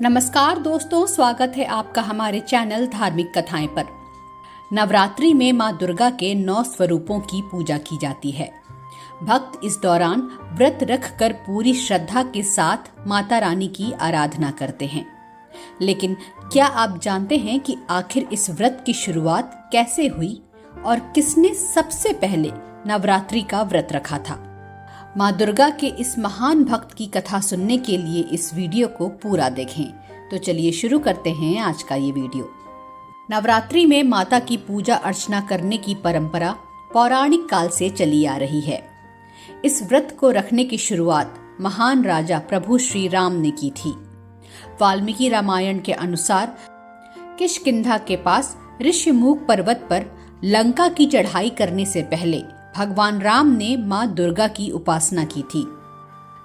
नमस्कार दोस्तों, स्वागत है आपका हमारे चैनल धार्मिक कथाएं पर। नवरात्रि में मां दुर्गा के 9 स्वरूपों की पूजा की जाती है। भक्त इस दौरान व्रत रखकर पूरी श्रद्धा के साथ माता रानी की आराधना करते हैं। लेकिन क्या आप जानते हैं कि आखिर इस व्रत की शुरुआत कैसे हुई और किसने सबसे पहले नवरात्रि का व्रत रखा था? माँ दुर्गा के इस महान भक्त की कथा सुनने के लिए इस वीडियो को पूरा देखें। तो चलिए शुरू करते हैं आज का ये वीडियो। नवरात्रि में माता की पूजा अर्चना करने की परंपरा पौराणिक काल से चली आ रही है। इस व्रत को रखने की शुरुआत महान राजा प्रभु श्री राम ने की थी। वाल्मीकि रामायण के अनुसार किष्किंधा के पास ऋष्यमुख पर्वत पर लंका की चढ़ाई करने से पहले भगवान राम ने मां दुर्गा की उपासना की थी।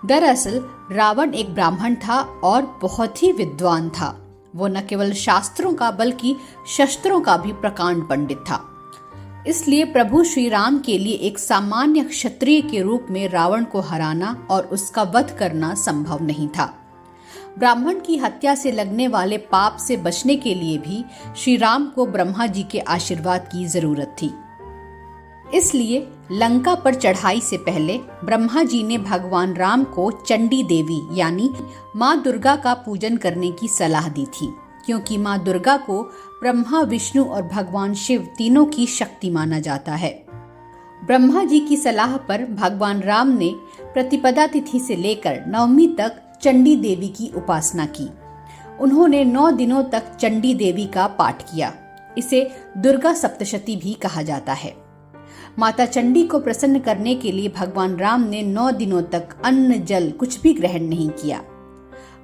दरअसल रावण एक ब्राह्मण था और बहुत ही विद्वान था। वो न केवल शास्त्रों का बल्कि शस्त्रों का भी प्रकांड पंडित था। इसलिए प्रभु श्री राम के लिए एक सामान्य क्षत्रिय के रूप में रावण को हराना और उसका वध करना संभव नहीं था। ब्राह्मण की हत्या से लगने वाले पाप से बचने के लिए भी श्री राम को ब्रह्मा जी के आशीर्वाद की जरूरत थी। इसलिए लंका पर चढ़ाई से पहले ब्रह्मा जी ने भगवान राम को चंडी देवी यानी माँ दुर्गा का पूजन करने की सलाह दी थी, क्योंकि माँ दुर्गा को ब्रह्मा, विष्णु और भगवान शिव तीनों की शक्ति माना जाता है। ब्रह्मा जी की सलाह पर भगवान राम ने प्रतिपदा तिथि से लेकर नवमी तक चंडी देवी की उपासना की। उन्होंने 9 दिनों तक चंडी देवी का पाठ किया। इसे दुर्गा सप्तशती भी कहा जाता है। माता चंडी को प्रसन्न करने के लिए भगवान राम ने 9 दिनों तक अन्न जल कुछ भी ग्रहण नहीं किया।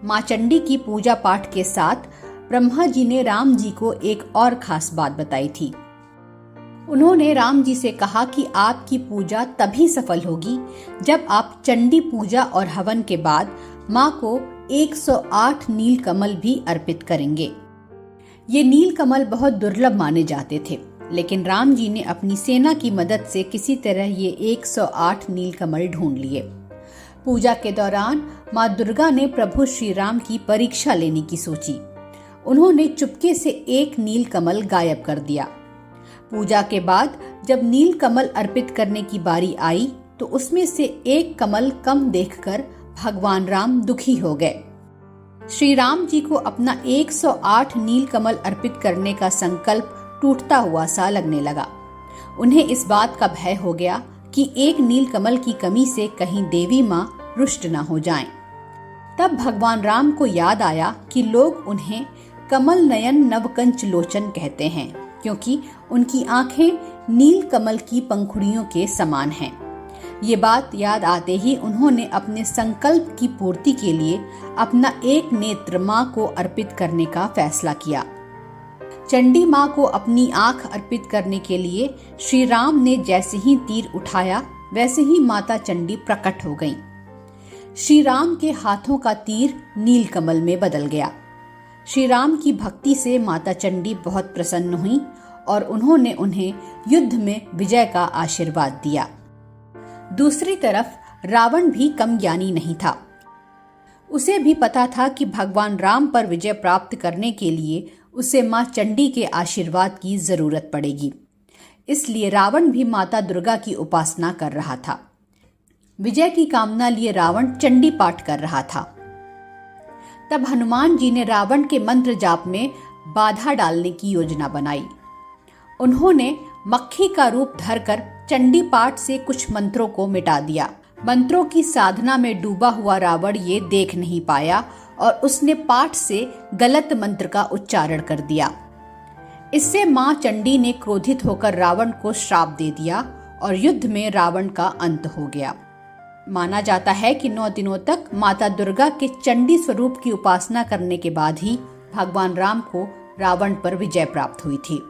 माँ चंडी की पूजा पाठ के साथ ब्रह्मा जी ने राम जी को एक और खास बात बताई थी। उन्होंने राम जी से कहा कि आपकी पूजा तभी सफल होगी जब आप चंडी पूजा और हवन के बाद माँ को 108 नील कमल भी अर्पित करेंगे। ये नील कमल बहुत दुर्लभ माने जाते थे, लेकिन राम जी ने अपनी सेना की मदद से किसी तरह ये 108 नील कमल ढूंढ लिए। पूजा के दौरान माँ दुर्गा ने प्रभु श्री राम की परीक्षा लेने की सोची। उन्होंने चुपके से एक नील कमल गायब कर दिया। पूजा के बाद जब नील कमल अर्पित करने की बारी आई तो उसमें से एक कमल कम देखकर भगवान राम दुखी हो गए। श्री राम जी को अपना 108 नील कमल अर्पित करने का संकल्प टूटता हुआ सा लगने लगा। उन्हें इस बात का भय हो गया कि एक नील कमल की कमी से कहीं देवी माँ रुष्ट न हो जाएं। तब भगवान राम को याद आया कि लोग उन्हें कमल नयन नवकंच लोचन कहते हैं, क्योंकि उनकी आंखें नील कमल की पंखुड़ियों के समान हैं। ये बात याद आते ही उन्होंने अपने संकल्प की पूर्ति के लिए अपना एक नेत्र माँ को अर्पित करने का फैसला किया। चंडी माँ को अपनी आंख अर्पित करने के लिए श्री राम ने जैसे ही तीर उठाया वैसे ही माता चंडी प्रकट हो गईं। श्री राम के हाथों का तीर नील कमल में बदल गया। श्री राम की भक्ति से माता चंडी बहुत प्रसन्न हुई और उन्होंने उन्हें युद्ध में विजय का आशीर्वाद दिया। दूसरी तरफ रावण भी कम ज्ञानी नहीं था। उसे भी पता था कि भगवान राम पर विजय प्राप्त करने के लिए उसे माँ चंडी के आशीर्वाद की जरूरत पड़ेगी। इसलिए रावण भी माता दुर्गा की उपासना कर रहा था। विजय की कामना लिए रावण चंडी पाठ कर रहा था। तब हनुमान जी ने रावण के मंत्र जाप में बाधा डालने की योजना बनाई। उन्होंने मक्खी का रूप धरकर चंडी पाठ से कुछ मंत्रों को मिटा दिया। मंत्रों की साधना में डूबा हुआ रावण ये देख नहीं पाया और उसने पाठ से गलत मंत्र का उच्चारण कर दिया। इससे मां चंडी ने क्रोधित होकर रावण को श्राप दे दिया और युद्ध में रावण का अंत हो गया। माना जाता है कि 9 दिनों तक माता दुर्गा के चंडी स्वरूप की उपासना करने के बाद ही भगवान राम को रावण पर विजय प्राप्त हुई थी।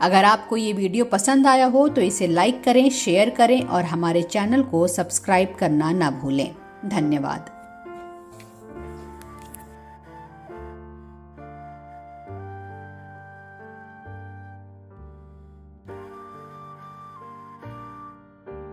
अगर आपको ये वीडियो पसंद आया हो तो इसे लाइक करें, शेयर करें और हमारे चैनल को सब्सक्राइब करना ना भूलें। धन्यवाद।